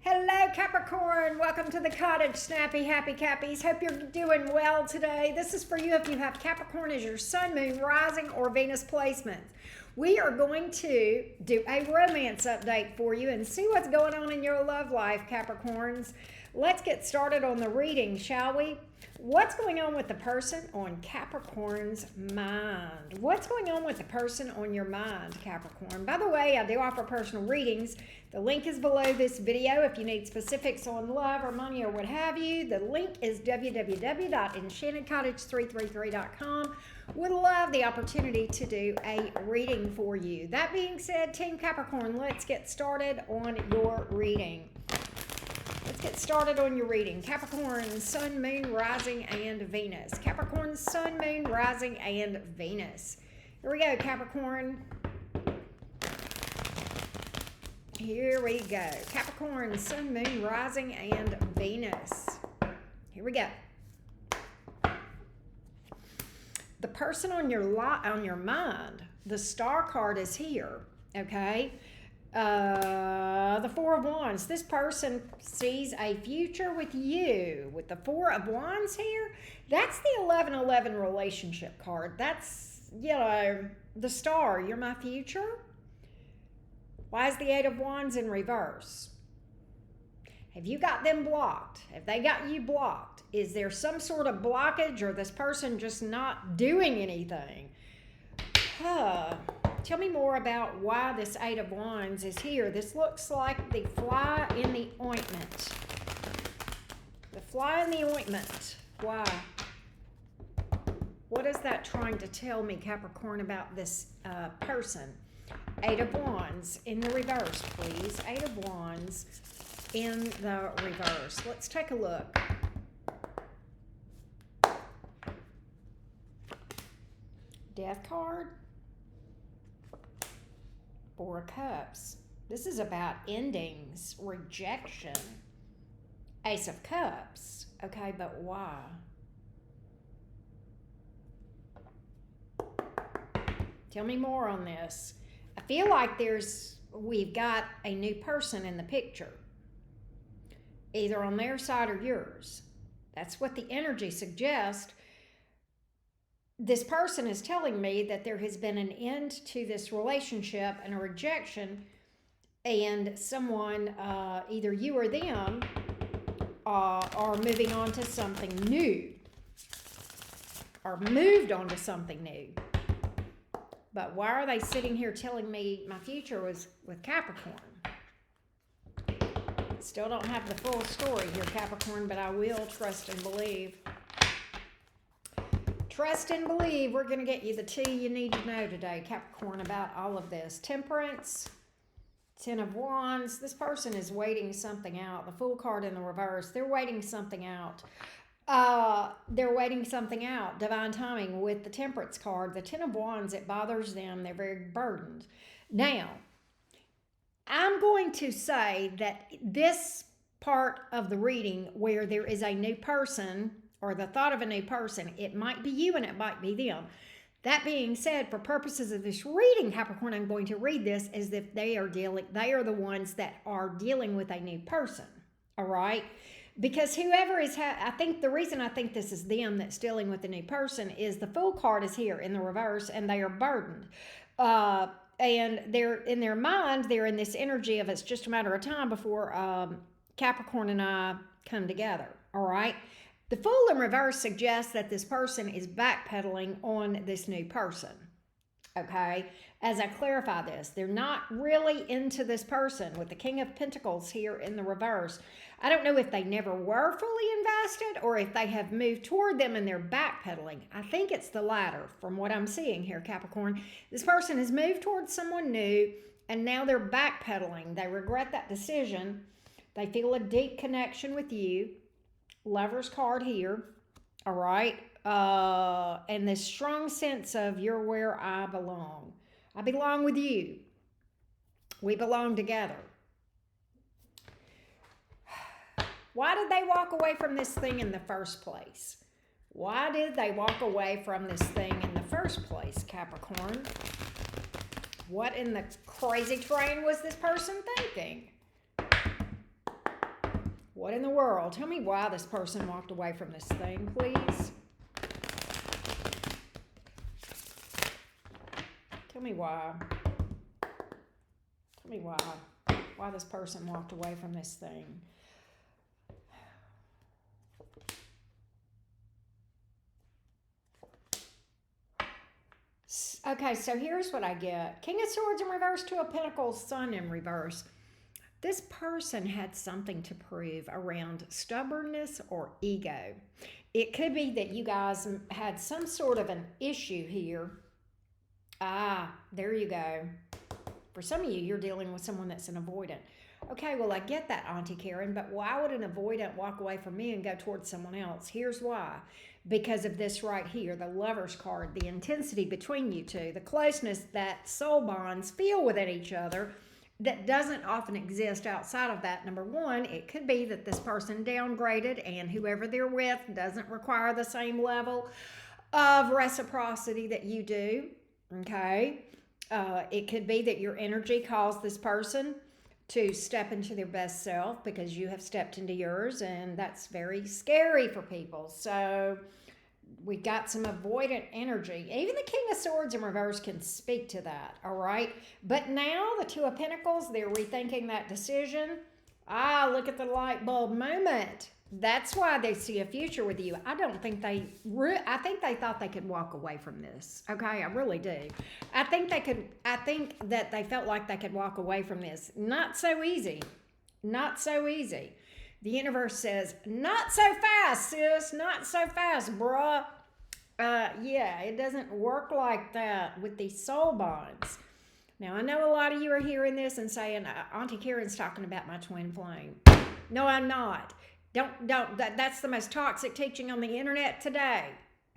Hello, Capricorn. Welcome to the Cottage, Snappy Happy Cappies. Hope you're doing well today. This is for you if you have Capricorn as your sun, moon, rising, or Venus placement. We are going to do a romance update for you and see what's going on in your love life, Capricorns. Let's get started on the reading, shall we? What's going on with the person on Capricorn's mind? What's going on with the person on your mind, Capricorn? By the way, I do offer personal readings. The link is below this video if you need specifics on love or money or what have you. The link is www.enchantedcottage333.com. Would love the opportunity to do a reading for you. That being said, Team Capricorn, let's get started on your reading. Let's get started on your reading. Capricorn, Sun, Moon, Rising, and Venus. Capricorn, Sun, Moon, Rising, and Venus. Here we go, Capricorn. Here we go. Capricorn, Sun, Moon, Rising, and Venus. Here we go. The person on your mind, the star card is here, okay? The Four of Wands. This person sees a future with you. With the Four of Wands here, that's the 11-11 relationship card. That's, the star. You're my future. Why is the Eight of Wands in reverse? Have you got them blocked? Have they got you blocked? Is there some sort of blockage or this person just not doing anything? Tell me more about why this Eight of Wands is here. This looks like the fly in the ointment. The fly in the ointment. Why? What is that trying to tell me, Capricorn, about this person? Eight of Wands in the reverse, please. Eight of Wands in the reverse. Let's take a look. Death card. Four of Cups. This is about endings, rejection. Ace of Cups. Okay, but why? Tell me more on this. I feel like we've got a new person in the picture, either on their side or yours. That's what the energy suggests. This person is telling me that there has been an end to this relationship and a rejection, and someone, either you or them, are moving on to something new, or moved on to something new. But why are they sitting here telling me my future was with Capricorn? Still don't have the full story here, Capricorn, but I will trust and believe. Trust and believe. We're going to get you the tea you need to know today, Capricorn, about all of this. Temperance, Ten of Wands. This person is waiting something out. The Fool card in the reverse. They're waiting something out. They're waiting something out. Divine timing with the Temperance card. The Ten of Wands, it bothers them. They're very burdened. Now, I'm going to say that this part of the reading where there is a new person or the thought of a new person, it might be you and it might be them. That being said, for purposes of this reading, Capricorn, I'm going to read this as if they are the ones that are dealing with a new person. All right? Because whoever is, I think the reason I think this is them that's dealing with a new person is the Fool card is here in the reverse and they are burdened. And they're in their mind, they're in this energy of it's just a matter of time before Capricorn and I come together. All right? The Fool in reverse suggests that this person is backpedaling on this new person, okay? As I clarify this, they're not really into this person with the King of Pentacles here in the reverse. I don't know if they never were fully invested or if they have moved toward them and they're backpedaling. I think it's the latter from what I'm seeing here, Capricorn. This person has moved towards someone new and now they're backpedaling. They regret that decision. They feel a deep connection with you. Lover's card here, all right? And this strong sense of you're where I belong. I belong with you. We belong together. Why did they walk away from this thing in the first place? Why did they walk away from this thing in the first place, Capricorn? What in the crazy train was this person thinking? What in the world? Tell me why this person walked away from this thing, please. Tell me why. Tell me why. Why this person walked away from this thing. Okay, so here's what I get. King of Swords in reverse, Two of Pentacles, Sun in reverse. This person had something to prove around stubbornness or ego. It could be that you guys had some sort of an issue here. There you go. For some of you, you're dealing with someone that's an avoidant. Okay, well, I get that, Auntie Karen, but why would an avoidant walk away from me and go towards someone else? Here's why. Because of this right here, the Lover's card, the intensity between you two, the closeness that soul bonds feel within each other that doesn't often exist outside of that. Number one, it could be that this person downgraded and whoever they're with doesn't require the same level of reciprocity that you do, okay? It could be that your energy caused this person to step into their best self because you have stepped into yours, and that's very scary for people. So we got some avoidant energy. Even the King of Swords in reverse can speak to that, all right? But now the Two of Pentacles, they're rethinking that decision. Look at the light bulb moment. That's why they see a future with you. I think they thought they could walk away from this. Okay, I really do. I think that they felt like they could walk away from this. Not so easy. Not so easy. The universe says, not so fast, sis. Not so fast, bruh. Yeah, it doesn't work like that with these soul bonds. Now, I know a lot of you are hearing this and saying, Auntie Karen's talking about my twin flame. No, I'm not. That's the most toxic teaching on the internet today.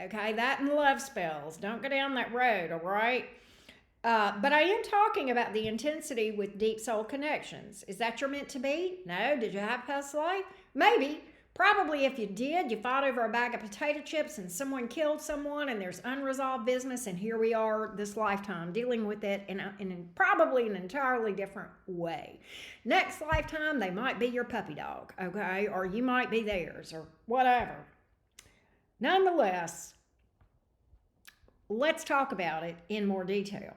Okay, that and love spells. Don't go down that road, all right? But I am talking about the intensity with deep soul connections. Is that your meant to be? No? Did you have past life? Maybe. Probably if you did, you fought over a bag of potato chips and someone killed someone and there's unresolved business, and here we are this lifetime dealing with it in probably an entirely different way. Next lifetime, they might be your puppy dog, okay? Or you might be theirs or whatever. Nonetheless, let's talk about it in more detail.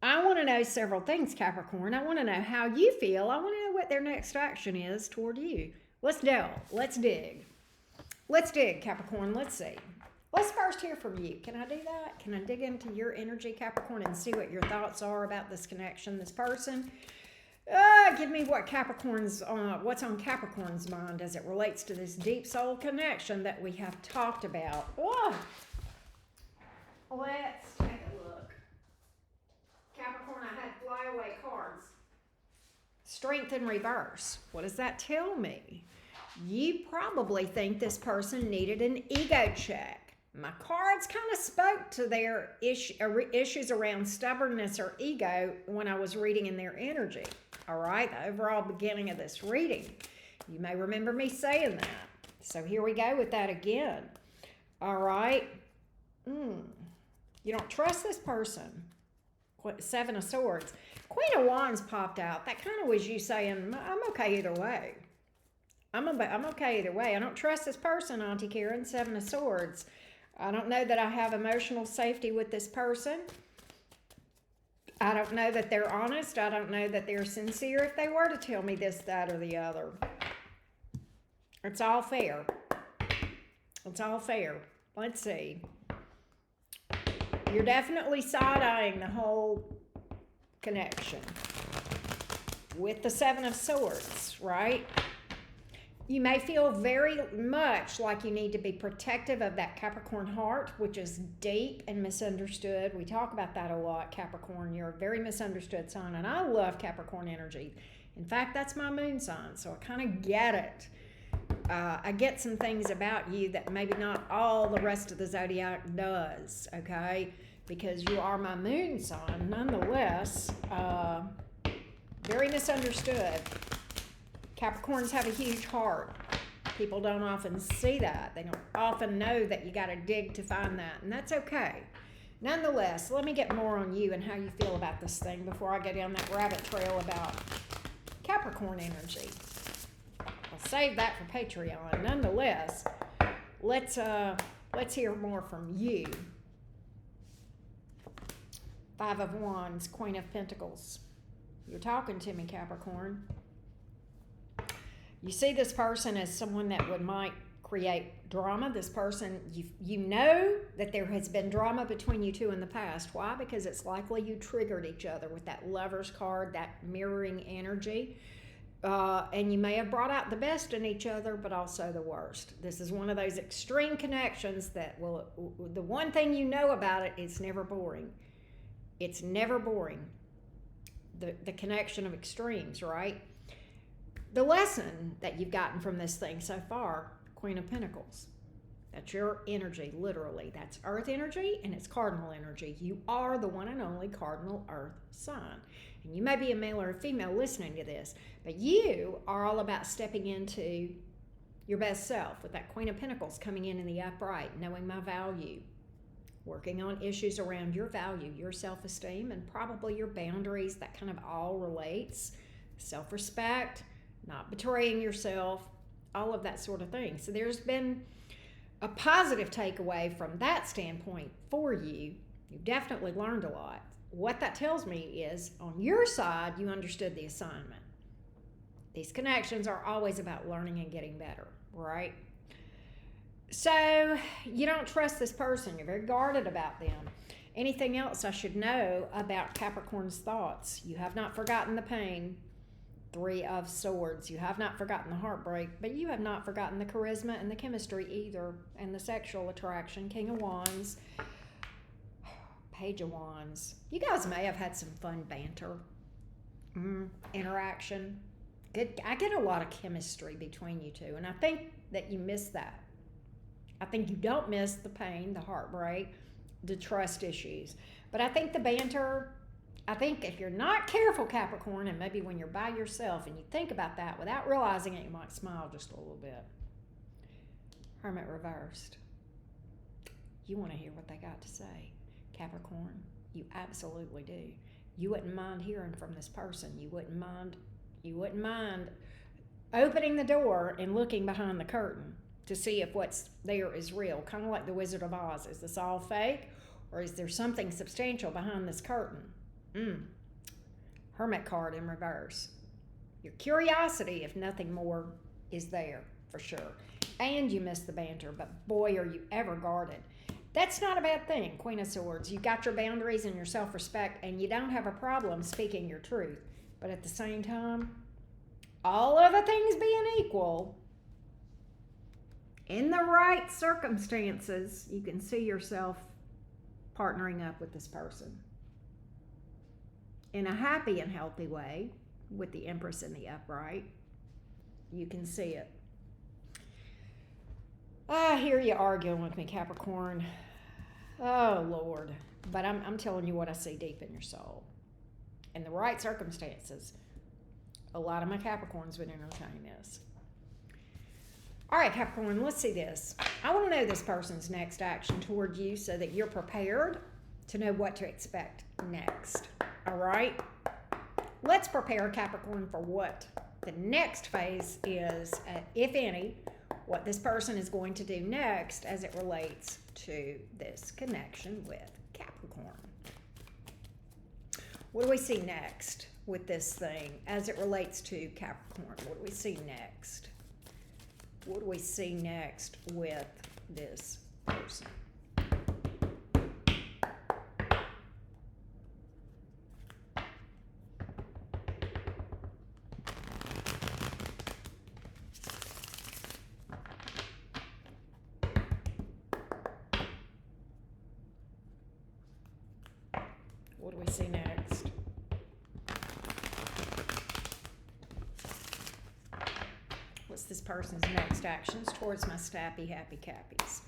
I want to know several things, Capricorn. I want to know how you feel. I want to know what their next action is toward you. Let's delve. Let's dig. Let's dig, Capricorn. Let's see. Let's first hear from you. Can I do that? Can I dig into your energy, Capricorn, and see what your thoughts are about this connection, this person? Give me what's on Capricorn's mind as it relates to this deep soul connection that we have talked about. Let's take a look. Capricorn, I had flyaway cards. Strength in reverse. What does that tell me? You probably think this person needed an ego check. My cards kind of spoke to their issues around stubbornness or ego when I was reading in their energy. All right, the overall beginning of this reading. You may remember me saying that. So here we go with that again. All right. You don't trust this person. Seven of Swords. Queen of Wands popped out. That kind of was you saying, I'm okay either way. I'm okay either way. I don't trust this person, Auntie Karen. Seven of Swords. I don't know that I have emotional safety with this person. I don't know that they're honest. I don't know that they're sincere if they were to tell me this, that, or the other. It's all fair. It's all fair. Let's see. You're definitely side-eyeing the whole connection with the Seven of Swords, right? You may feel very much like you need to be protective of that Capricorn heart, which is deep and misunderstood. We talk about that a lot, Capricorn. You're a very misunderstood sign, and I love Capricorn energy. In fact, that's my moon sign, so I kind of get it. I get some things about you that maybe not all the rest of the zodiac does, okay? Because you are my moon sign, nonetheless, very misunderstood. Capricorns have a huge heart. People don't often see that. They don't often know that you got to dig to find that, and that's okay. Nonetheless, let me get more on you and how you feel about this thing before I go down that rabbit trail about Capricorn energy. save that for Patreon. Nonetheless, let's hear more from you. Five of Wands, Queen of Pentacles. You're talking to me, Capricorn. You see this person as someone that might create drama. This person, you know that there has been drama between you two in the past. Why? Because it's likely you triggered each other with that Lover's card, that mirroring energy. And you may have brought out the best in each other, but also the worst. This is one of those extreme connections that the one thing you know about it, it's never boring. It's never boring. The connection of extremes, right? The lesson that you've gotten from this thing so far, Queen of Pentacles. That's your energy, literally. That's earth energy and it's cardinal energy. You are the one and only cardinal earth sign. And you may be a male or a female listening to this, but you are all about stepping into your best self with that Queen of Pentacles coming in the upright, knowing my value, working on issues around your value, your self-esteem, and probably your boundaries. That kind of all relates. Self-respect, not betraying yourself, all of that sort of thing. So there's been a positive takeaway from that standpoint for you. You've definitely learned a lot. What that tells me is, on your side, you understood the assignment. These connections are always about learning and getting better, right? So you don't trust this person. You're very guarded about them. Anything else I should know about Capricorn's thoughts? You have not forgotten the pain. Three of Swords. You have not forgotten the heartbreak, but you have not forgotten the charisma and the chemistry either, and the sexual attraction. King of Wands. Page of Wands. You guys may have had some fun banter, interaction. Good. I get a lot of chemistry between you two, and I think that you miss that. I think you don't miss the pain, the heartbreak, the trust issues. But I think the banter, I think if you're not careful, Capricorn, and maybe when you're by yourself and you think about that without realizing it, you might smile just a little bit. Hermit reversed. You want to hear what they got to say, Capricorn. You absolutely do. You wouldn't mind hearing from this person. You wouldn't mind opening the door and looking behind the curtain to see if what's there is real. Kind of like the Wizard of Oz. Is this all fake? Or is there something substantial behind this curtain? Hermit card in reverse. Your curiosity, if nothing more, is there for sure. And you miss the banter, but boy, are you ever guarded. That's not a bad thing, Queen of Swords. You got your boundaries and your self-respect, and you don't have a problem speaking your truth. But at the same time, all other things being equal, in the right circumstances, you can see yourself partnering up with this person in a happy and healthy way with the Empress in the upright. You can see it. I hear you arguing with me, Capricorn. Oh, Lord. But I'm telling you what I see deep in your soul. In the right circumstances, a lot of my Capricorns would entertain this. All right, Capricorn, let's see this. I want to know this person's next action toward you so that you're prepared to know what to expect next. All right? Let's prepare, Capricorn, for what the next phase is, if any, what this person is going to do next as it relates to this connection with Capricorn. What do we see next with this thing as it relates to Capricorn? What do we see next? What do we see next with this person? What do we see next? What's this person's next actions towards my happy Cappies?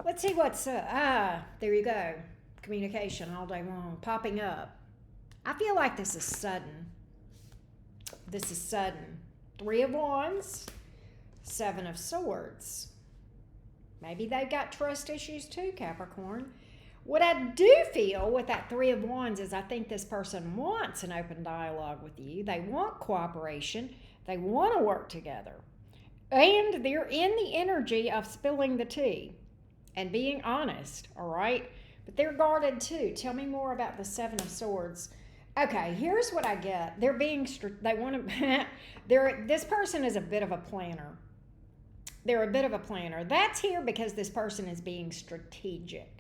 Let's see what's, there you go. Communication all day long, popping up. I feel like this is sudden. This is sudden. Three of Wands, Seven of Swords. Maybe they've got trust issues too, Capricorn. What I do feel with that Three of Wands is I think this person wants an open dialogue with you. They want cooperation. They want to work together. And they're in the energy of spilling the tea and being honest, all right? But they're guarded too. Tell me more about the Seven of Swords. Okay, here's what I get. They're being, they want to, this person is a bit of a planner. They're a bit of a planner. That's here because this person is being strategic.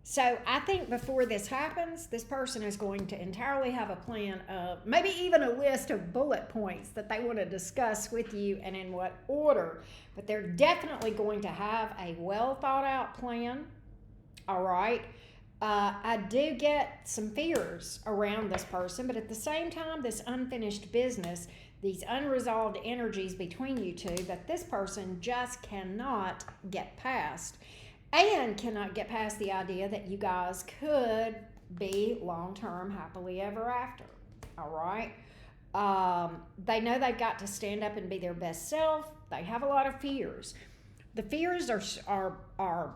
So I think before this happens, this person is going to entirely have a plan of, maybe even a list of bullet points that they want to discuss with you and in what order. But they're definitely going to have a well thought out plan. All right. I do get some fears around this person, but at the same time, this unfinished business, these unresolved energies between you two that this person just cannot get past, and cannot get past the idea that you guys could be long-term happily ever after. All right. They know they've got to stand up and be their best self. They have a lot of fears. The fears are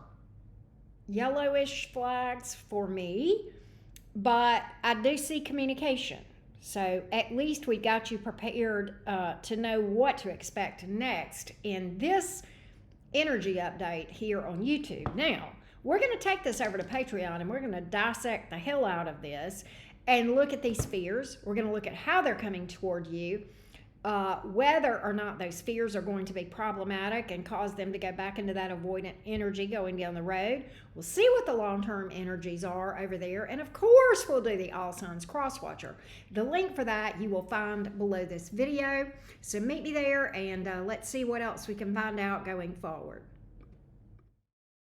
yellowish flags for me, but I do see communication. So at least we got you prepared to know what to expect next in this energy update here on YouTube. Now, we're going to take this over to Patreon and we're going to dissect the hell out of this and look at these fears. We're going to look at how they're coming toward you, whether or not those fears are going to be problematic and cause them to go back into that avoidant energy going down the road. We'll see what the long-term energies are over there. And of course, we'll do the All Signs Cross Watcher. The link for that you will find below this video. So meet me there and let's see what else we can find out going forward.